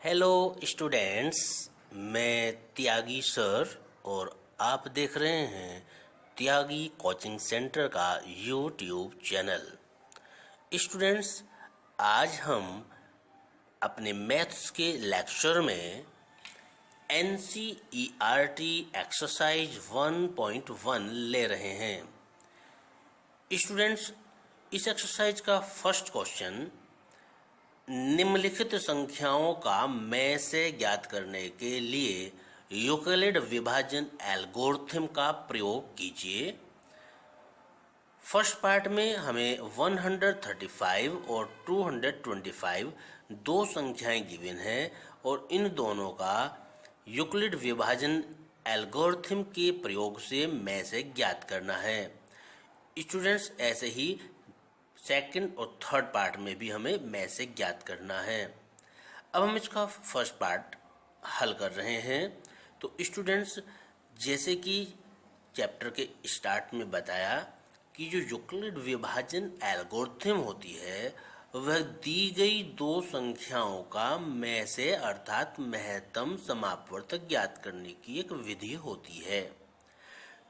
Hello students, मैं त्यागी sir और आप देख रहे हैं त्यागी कोचिंग सेंटर का यूट्यूब चैनल। स्टूडेंट्स, आज हम अपने मैथ्स के लेक्चर में एनसीईआरटी एक्सरसाइज 1.1 ले रहे हैं। स्टूडेंट्स, इस एक्सरसाइज का फर्स्ट क्वेश्चन निम्नलिखित संख्याओं का में से ज्ञात करने के लिए यूक्लिड विभाजन एल्गोरिथम का प्रयोग कीजिए। फर्स्ट पार्ट में हमें 135 और 225 दो संख्याएं गिवन हैं और इन दोनों का यूक्लिड विभाजन एल्गोरिथम के प्रयोग से में से ज्ञात करना है। स्टूडेंट्स, ऐसे ही सेकंड और थर्ड पार्ट में भी हमें में से ज्ञात करना है। अब हम इसका फर्स्ट पार्ट हल कर रहे हैं। तो स्टूडेंट्स, जैसे कि चैप्टर के स्टार्ट में बताया कि जो यूक्लिड विभाजन एल्गोरिथम होती है वह दी गई दो संख्याओं का में से अर्थात महत्तम समापवर्तक ज्ञात करने की एक विधि होती है।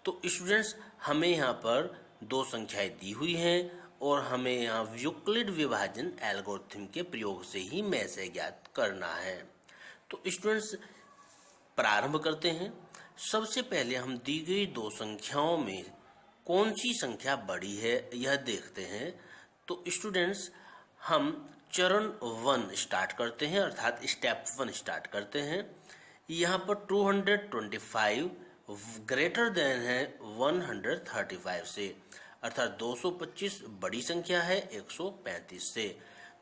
तो स्टूडेंट्स, हमें यहाँ पर दो संख्याएं दी हुई हैं और हमें यहाँ यूक्लिड विभाजन एल्गोरिथम के प्रयोग से ही में से ज्ञात करना है। तो स्टूडेंट्स, प्रारंभ करते हैं। सबसे पहले हम दी गई दो संख्याओं में कौन सी संख्या बड़ी है यह देखते हैं। तो स्टूडेंट्स, हम चरण 1 स्टार्ट करते हैं अर्थात स्टेप 1 स्टार्ट करते हैं। यहाँ पर 225 ग्रेटर देन है 135 से, अर्थात 225 बड़ी संख्या है 135 से।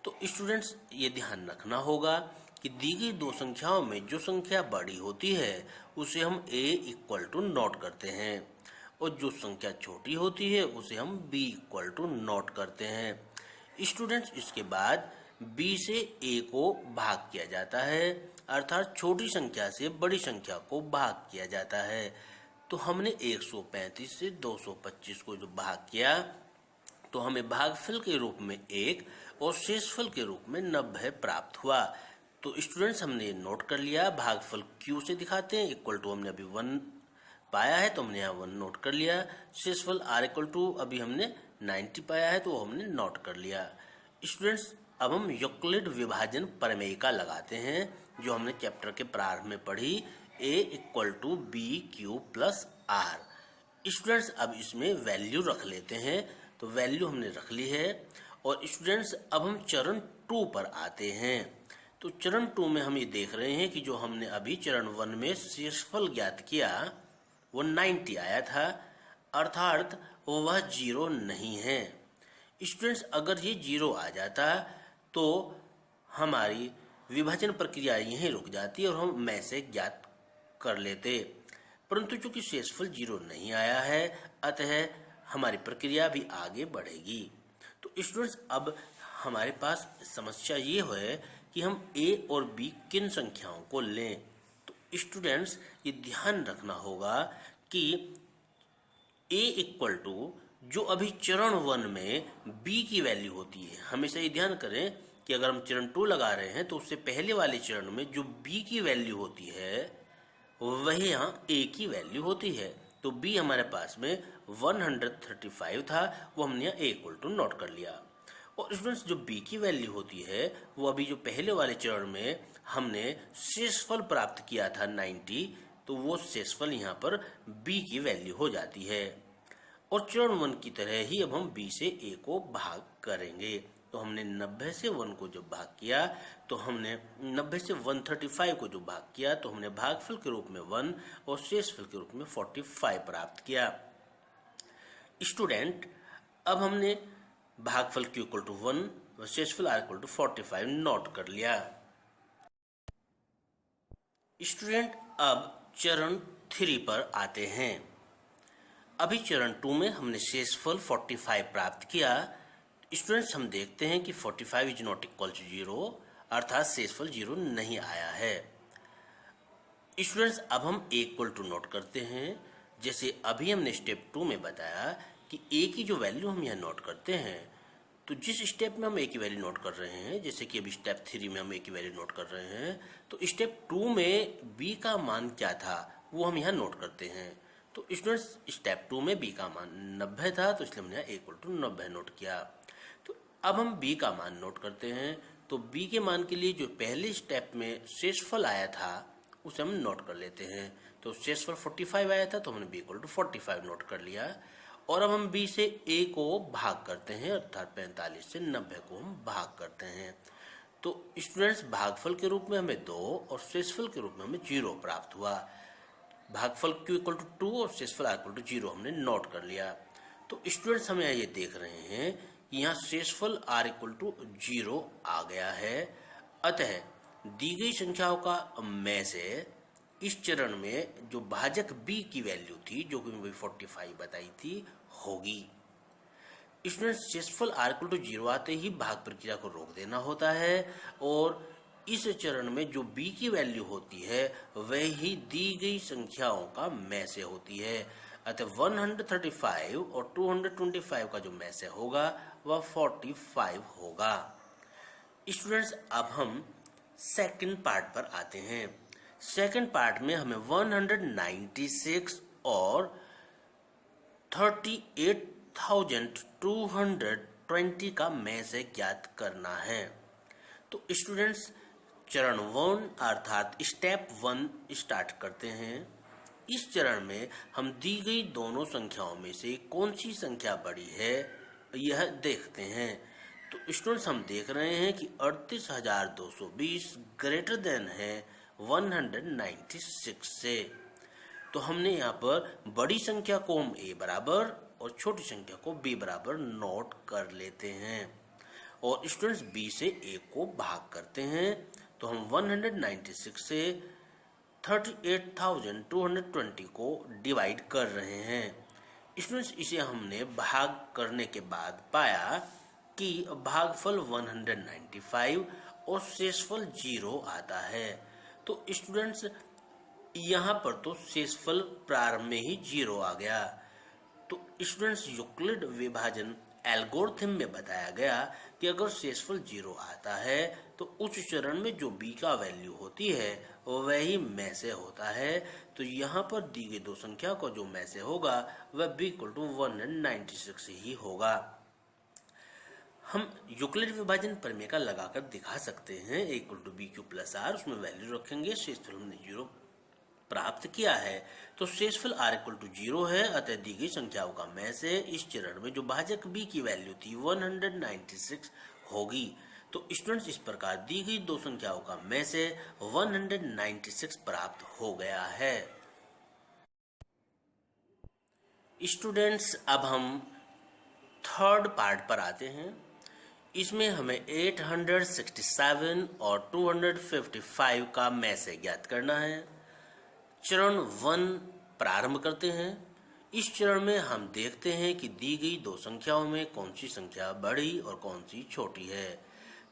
तो स्टूडेंट्स, ये ध्यान रखना होगा कि दी गई दो संख्याओं में जो संख्या बड़ी होती है उसे हम a इक्वल टू नोट करते हैं और जो संख्या छोटी होती है उसे हम b इक्वल टू नोट करते हैं। स्टूडेंट्स, इसके बाद b से a को भाग किया जाता है अर्थात छोटी संख्या से बड़ी संख्या को भाग किया जाता है। तो हमने 135 से 225 को जो भाग किया तो हमें भागफल के रूप में 1 और शेषफल के रूप में 90 प्राप्त हुआ। तो स्टूडेंट्स, हमने नोट कर लिया। भागफल q से दिखाते हैं, इक्वल टू हमने अभी 1 पाया है तो हमने यहाँ 1 नोट कर लिया। शेषफल r इक्वल टू अभी हमने 90 पाया है तो हमने नोट कर लिया। स्टूडेंट्स, अब हम यूक्लिड विभाजन प्रमेयिका लगाते हैं जो हमने चैप्टर के प्रारंभ में पढ़ी, a equal to B Q plus R. Students, अब इसमें वैल्यू रख लेते हैं। तो वैल्यू हमने रख ली है। और स्टूडेंट्स, अब हम चरण 2 पर आते हैं। तो चरण 2 में हम ये देख रहे हैं कि जो हमने अभी चरण 1 में शेषफल ज्ञात किया वो 90 आया था अर्थात वह 0 नहीं है। स्टूडेंट्स, अगर ये 0 आ जाता तो हमारी विभाजन प्रक्रिया यहीं रुक जाती और हम में से ज्ञात कर लेते, परंतु चूंकि शेषफल 0 नहीं आया है अतः हमारी प्रक्रिया भी आगे बढ़ेगी। तो स्टूडेंट्स, अब हमारे पास समस्या ये है कि हम a और b किन संख्याओं को लें। तो स्टूडेंट्स, ये ध्यान रखना होगा कि a इक्वल टू जो अभी चरण 1 में b की वैल्यू होती है, हमेशा ये ध्यान करें कि अगर हम चरण 2 लगा रहे हैं तो उससे पहले वाले चरण में जो b की वैल्यू होती है वही यहाँ a की वैल्यू होती है। तो b हमारे पास में 135 था, वो हमने यहाँ a इक्वल टू नोट कर लिया। और स्टूडेंट्स, जो b की वैल्यू होती है वो अभी जो पहले वाले चरण में हमने शेषफल प्राप्त किया था 90, तो वो शेषफल यहाँ पर b की वैल्यू हो जाती है। और चरण 1 की तरह ही अब हम b से a को भाग करेंगे। तो हमने 90 से 1 को जब भाग किया तो हमने 90 से 135 को जो भाग किया तो हमने भागफल के रूप में 1 और शेषफल के रूप में 45 प्राप्त किया। स्टूडेंट, अब हमने भागफल q इक्वल टू 1 और शेषफल r इक्वल टू 45 नोट कर लिया। स्टूडेंट, अब चरण 3 पर आते हैं। अभी चरण 2 में हमने शेषफल 45 प्राप्त किया। स्टूडेंट्स, हम देखते हैं कि 45 इज नॉट इक्वल टू 0 अर्थात शेषफल 0 नहीं आया है। स्टूडेंट्स, अब हम a इक्वल टू नोट करते हैं। जैसे अभी हमने स्टेप 2 में बताया कि a की जो वैल्यू हम यहाँ नोट करते हैं तो जिस स्टेप में हम ए की वैल्यू नोट कर रहे हैं, जैसे कि अभी स्टेप 3 में हम ए की वैल्यू नोट कर रहे हैं, तो स्टेप 2 में बी का मान क्या था वो हम यहाँ नोट करते हैं। तो स्टूडेंट्स स्टेप 2 में बी का मान 90 था, तो इसलिए हमने यहाँ = 90 नोट किया। तो अब हम बी का मान नोट करते हैं। तो बी के मान के लिए जो पहले स्टेप में शेषफल आया था उसे हम नोट कर लेते हैं। तो शेषफल 45 आया था, तो हमने बी = 45 नोट कर लिया। और अब हम बी से ए को भाग करते हैं, अर्थात 45 से 90 को हम भाग करते हैं। तो स्टूडेंट्स भागफल के रूप में हमें 2 और शेषफल के रूप में हमें 0 प्राप्त हुआ। भागफल Q = 2 और शेषफल R = 0 हमने नोट कर लिया। तो स्टूडेंट्स हम ये देख रहे हैं कि यहाँ शेषफल R = 0 आ गया है। अतः दी गई संख्याओं का में से इस चरण में जो भाजक B की वैल्यू थी, जो कि मैंने 45 बताई थी, होगी। स्टूडेंट्स शेषफल R = 0 आते ही भाग प्रक्रिया को रोक देना होता है और इस चरण में जो b की वैल्यू होती है वह ही दी गई संख्याओं का में से होती है। अतः 135 और 225 का जो में से होगा वह 45 होगा। स्टूडेंट्स अब हम सेकंड पार्ट पर आते हैं। सेकंड पार्ट में हमें 196 और 38,220 का में से ज्ञात करना है। तो स्टूडेंट्स चरण 1 अर्थात स्टेप 1 स्टार्ट करते हैं। इस चरण में हम दी गई दोनों संख्याओं में से कौन सी संख्या बड़ी है यह देखते हैं। तो स्टूडेंट्स हम देख रहे हैं कि 38,220 ग्रेटर देन है 196 से। तो हमने यहाँ पर बड़ी संख्या को हम a बराबर और छोटी संख्या को b बराबर नोट कर लेते हैं और स्टूडेंट्स b से a को भाग करते हैं। तो हम 196 से 38,220 को डिवाइड कर रहे हैं। स्टूडेंट्स इसे हमने भाग करने के बाद पाया कि भागफल 195 और शेषफल 0 आता है। तो स्टूडेंट्स यहाँ पर तो शेषफल प्रारंभ में ही 0 आ गया। तो स्टूडेंट्स यूक्लिड विभाजन एल्गोरिथम में बताया गया कि अगर शेषफल 0 आता है तो उस चरण में जो b का वैल्यू होती है वही में से होता है। तो यहाँ पर दी गई दो संख्या को जो में से होगा वह b = 196 ही होगा। हम यूक्लिड विभाजन प्रमेय का लगाकर दिखा सकते हैं। a = bq + r, उसमें वैल्यू रखेंगे, शेषफल हमने 0 प्राप्त किया है। तो शेषफल R = 0 है। अतः दी गई संख्याओं का में से इस चरण में जो भाजक b की वैल्यू थी 196 होगी। तो स्टूडेंट्स इस प्रकार दी गई दो संख्याओं का में से 196 प्राप्त हो गया है। स्टूडेंट्स अब हम थर्ड पार्ट पर आते हैं। इसमें हमें 867 और 255 का में से ज्ञात करना है। चरण 1 प्रारंभ करते हैं। इस चरण में हम देखते हैं कि दी गई दो संख्याओं में कौन सी संख्या बड़ी और कौन सी छोटी है।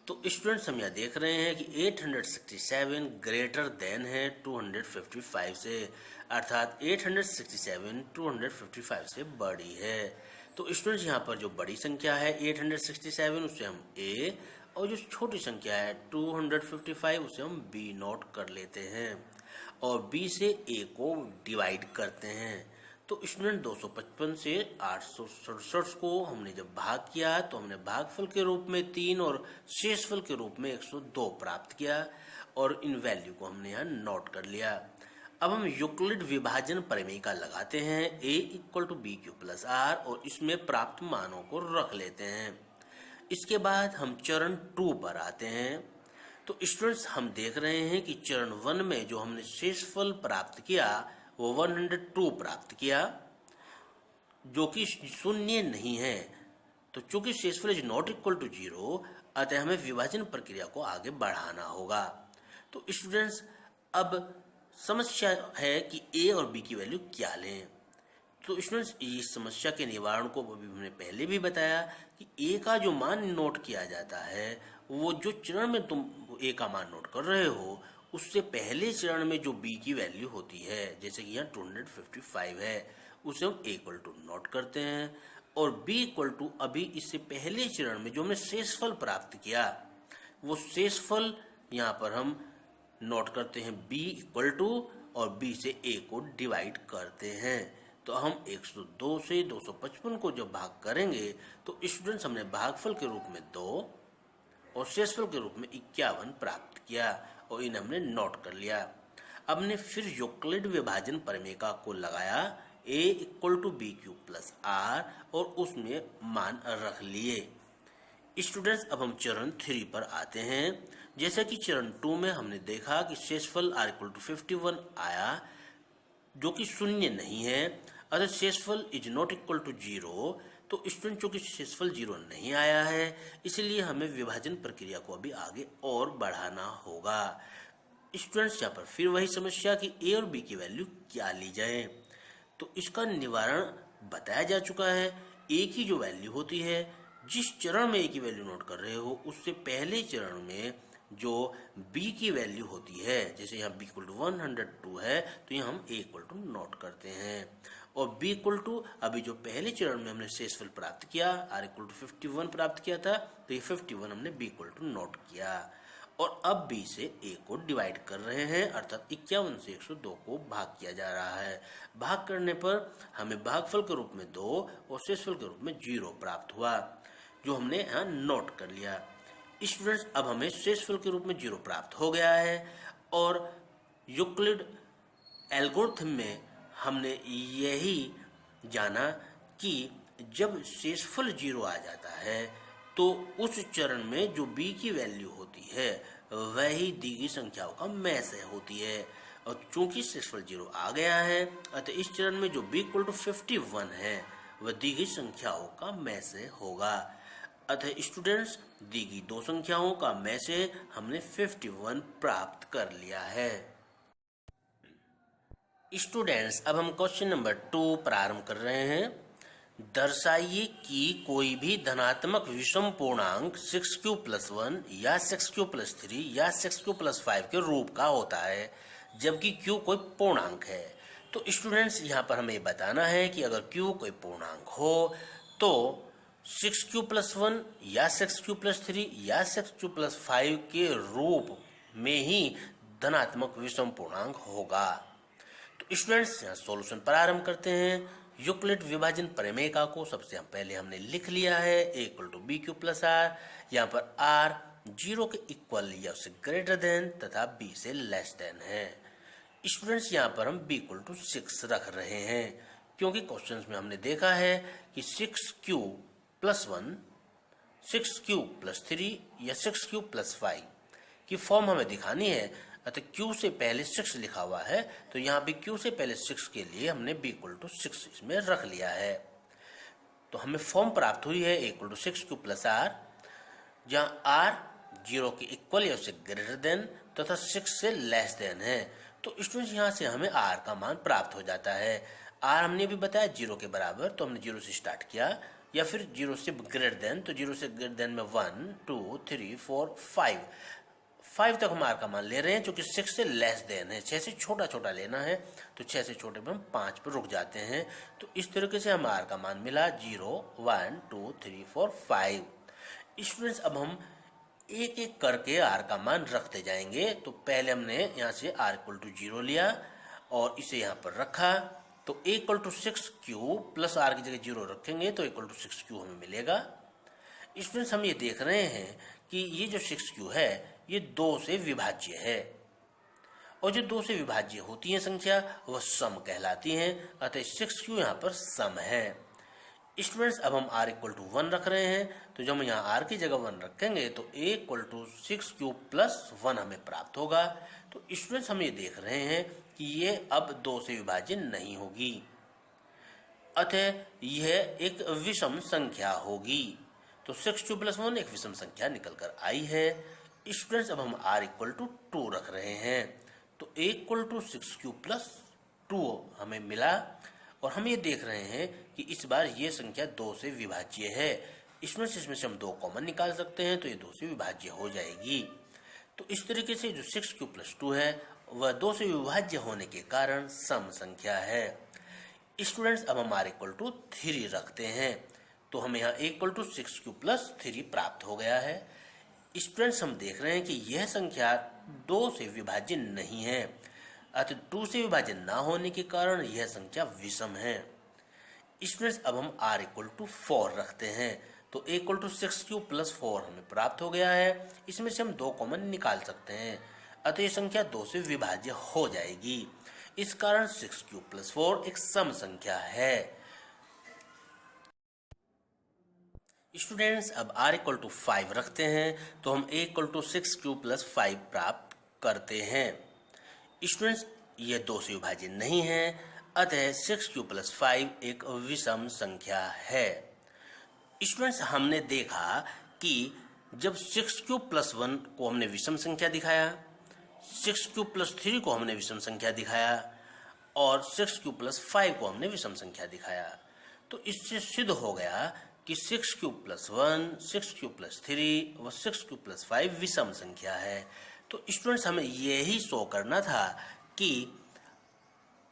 तो स्टूडेंट्स हम यह देख रहे हैं कि 867 ग्रेटर देन है 255 से, अर्थात 867 255 से बड़ी है। तो स्टूडेंट्स यहाँ पर जो बड़ी संख्या है 867 उसे हम a और जो छोटी संख्या है 255 उसे हम b नोट कर लेते हैं और b से a को डिवाइड करते हैं। तो स्टूडेंट 255 से 867 को हमने जब भाग किया तो हमने भागफल के रूप में 3 और शेषफल के रूप में 102 प्राप्त किया और इन वैल्यू को हमने यहाँ नोट कर लिया। अब हम यूक्लिड विभाजन प्रमेय का लगाते हैं a = bq + r और इसमें प्राप्त मानों को रख लेते हैं। इसके बाद हम चरण 2 पर आते हैं। तो स्टूडेंट्स हम देख रहे हैं कि चरण 1 में जो हमने शेषफल प्राप्त किया वो 102 प्राप्त किया, जो कि शून्य नहीं है। तो चूंकि शेषफल इज नॉट इक्वल टू 0, अतः हमें विभाजन प्रक्रिया को आगे बढ़ाना होगा। तो स्टूडेंट्स अब समस्या है कि a और b की वैल्यू क्या लें। तो स्टूडेंट्स इस समस्या के निवारण को अभी हमने पहले भी बताया कि a का जो मान नोट किया जाता है वो जो चरण में तुम a का मान नोट कर रहे हो उससे पहले चरण में जो b की वैल्यू होती है, जैसे कि यहाँ 255 है, उसे हम a = नोट करते हैं और b इक्वल टू अभी इससे पहले चरण में जो हमने शेषफल प्राप्त किया वो शेषफल यहाँ पर हम नोट करते हैं b इक्वल टू और b से a को डिवाइड करते हैं। तो हम 102 से 255 को जब भाग करेंगे तो स्टूडेंट्स हमने भागफल के रूप में 2 और शेषफल के रूप में 51 प्राप्त किया और इन्हें हमने नोट कर लिया। अब हमने फिर यूक्लिड विभाजन प्रमेय को लगाया a equal to B Q plus R और उसमें मान रख लिए। स्टूडेंट्स अब हम चरण 3 पर आते हैं। जैसे कि चरण 2 में हमने देखा कि शेषफल r इक्वल टू 51 आया जो कि शून्य नहीं है, अतः शेषफल इज नॉट इक्वल टू 0। तो स्टूडेंट चूंकि शेषफल 0 नहीं आया है इसलिए हमें विभाजन प्रक्रिया को अभी आगे और बढ़ाना होगा। स्टूडेंट्स यहाँ पर फिर वही समस्या कि a और b की वैल्यू क्या ली जाए। तो इसका निवारण बताया जा चुका है। a की जो वैल्यू होती है, जिस चरण में a की वैल्यू नोट कर रहे हो उससे पहले चरण में जो b की वैल्यू होती है, जैसे यहाँ b इक्वल टू 102 है तो यहाँ हम a इक्वल टू नोट करते हैं और b इक्वल टू अभी जो पहले चरण में हमने शेषफल प्राप्त किया r इक्वल टू 51 प्राप्त किया था तो ये 51 हमने b इक्वल टू नोट किया और अब b से a को डिवाइड कर रहे हैं, अर्थात 51 से 102 को भाग किया जा रहा है। भाग करने पर हमें भागफल के रूप में 2 और शेषफल के रूप में 0 प्राप्त हुआ जो हमने यहाँ नोट कर लिया। स्टूडेंट्स अब हमें शेषफल के रूप में 0 प्राप्त हो गया है और यूक्लिड एल्गोरिथम में हमने यही जाना कि जब शेषफल 0 आ जाता है तो उस चरण में जो b की वैल्यू होती है वही दी गई संख्याओं का मैसे होती है और चूंकि शेषफल 0 आ गया है अतः इस चरण में जो b इक्वल टू 51 है वह दी गई संख्याओं का मैसे होगा। अतः स्टूडेंट्स दी गई दो संख्याओं का में से हमने 51 प्राप्त कर लिया है। स्टूडेंट्स अब हम क्वेश्चन नंबर 2 प्रारंभ कर रहे हैं। दर्शाइए कि कोई भी धनात्मक विषम पूर्णांक 6q प्लस 1 या 6q प्लस 3 या 6q प्लस 5 के रूप का होता है जबकि q कोई पूर्णांक है। तो स्टूडेंट्स यहाँ पर हमें बताना है कि अगर q कोई पूर्णांक हो तो 6q प्लस 1 या 6q प्लस 3 या 6q प्लस 5 के रूप में ही धनात्मक विषम पूर्णांक होगा। तो स्टूडेंट्स यहाँ सॉल्यूशन प्रारंभ करते हैं। यूक्लिड विभाजन प्रमेय को सबसे पहले हमने लिख लिया है a equal to B Q plus R. यहाँ पर r 0 के इक्वल या उससे ग्रेटर देन तथा b से लेस देन है। स्टूडेंट्स यहाँ पर हम b इक्वल टू 6 रख रहे हैं क्योंकि क्वेश्चंस में हमने देखा है कि 6q प्लस 1, 6q प्लस 3 या 6q प्लस 5 की फॉर्म हमें दिखानी है। अतः q से पहले 6 लिखा हुआ है तो यहाँ भी q से पहले 6 के लिए हमने b इक्वल टू 6 इसमें रख लिया है। तो हमें फॉर्म प्राप्त हुई है a equal to 6q plus R, जहाँ r 0 के इक्वल या उससे ग्रेटर देन तथा 6 से लेस देन है। तो स्टूडेंट्स यहाँ से हमें r का मान प्राप्त हो जाता है। r हमने भी बताया 0 के बराबर, तो हमने 0 से स्टार्ट किया या फिर 0 से ग्रेटर देन, तो 0 से ग्रेटर देन में 1 2 3 4 5 तक हम r का मान ले रहे हैं जो कि 6 से लेस देन है। 6 से छोटा छोटा लेना है तो 6 से छोटे में हम 5 पर रुक जाते हैं। तो इस तरीके से हम r का मान मिला 0 1 2 3 4 5। स्टूडेंट्स अब हम एक एक करके r का मान रखते जाएंगे। तो पहले हमने यहाँ से r इक्वल टू 0 लिया और इसे यहाँ पर रखा तो a equal to 6q plus r की जगह 0 रखेंगे तो इक्वल टू 6q हमें मिलेगा। स्टूडेंट्स हम ये देख रहे हैं कि ये जो 6q है ये 2 से विभाज्य है और जो 2 से विभाज्य होती है संख्या वह सम कहलाती हैं। अतः 6q यहाँ पर सम है। स्टूडेंट्स अब हम r इक्वल टू 1 रख रहे हैं तो जब हम यहाँ r की जगह 1 रखेंगे तो a equal to 6q plus 1 हमें प्राप्त होगा। तो स्टूडेंट्स हम ये देख रहे हैं कि ये अब 2 से विभाज्य नहीं होगी, अतः यह एक विषम संख्या होगी। तो 6q प्लस 1 एक विषम संख्या निकल कर आई है। स्टूडेंट्स अब हम r इक्वल टू 2 रख रहे हैं तो a equal to 6q plus 2 हमें मिला और हम ये देख रहे हैं कि इस बार ये संख्या 2 से विभाज्य है। इसमें से हम 2 कॉमन निकाल सकते हैं तो ये 2 से विभाज्य हो जाएगी। तो इस तरीके से जो 6q प्लस 2 है वह 2 से विभाज्य होने के कारण सम संख्या है। स्टूडेंट्स अब हम r इक्वल टू 3 रखते हैं तो हमें यहाँ इक्वल टू 6q प्लस 3 प्राप्त हो गया है। स्टूडेंट्स, हम देख रहे हैं कि यह संख्या 2 से विभाज्य नहीं है, अतः 2 से विभाज्य ना होने के कारण यह संख्या विषम है। स्टूडेंट्स, अब हम r इक्वल टू 4 रखते हैं, तो इक्वल टू 6q प्लस 4 हमें प्राप्त हो गया है। इसमें से हम 2 कॉमन निकाल सकते हैं, अतः यह संख्या 2 से विभाज्य हो जाएगी। इस कारण 6q प्लस 4 एक सम संख्या है। स्टूडेंट्स, अब r इक्वल टू 5 रखते हैं, तो हम a equal to 6q plus 5 प्राप्त करते हैं। स्टूडेंट्स, ये 2 से विभाज्य नहीं है, अतः 6q प्लस 5 एक विषम संख्या है। स्टूडेंट्स, हमने देखा कि जब 6q प्लस 1 को हमने विषम संख्या दिखाया, 6q प्लस 3 को हमने विषम संख्या दिखाया और 6q प्लस 5 को हमने विषम संख्या दिखाया, तो इससे सिद्ध हो गया कि 6q प्लस 1, 6q प्लस 3 व 6q प्लस 5 विषम संख्या है। तो स्टूडेंट्स, हमें यही शो करना था कि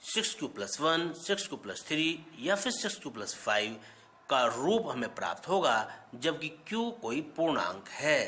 6q प्लस 1, 6q प्लस 3 या फिर 6q प्लस 5 का रूप हमें प्राप्त होगा जबकि q कोई पूर्णांक है।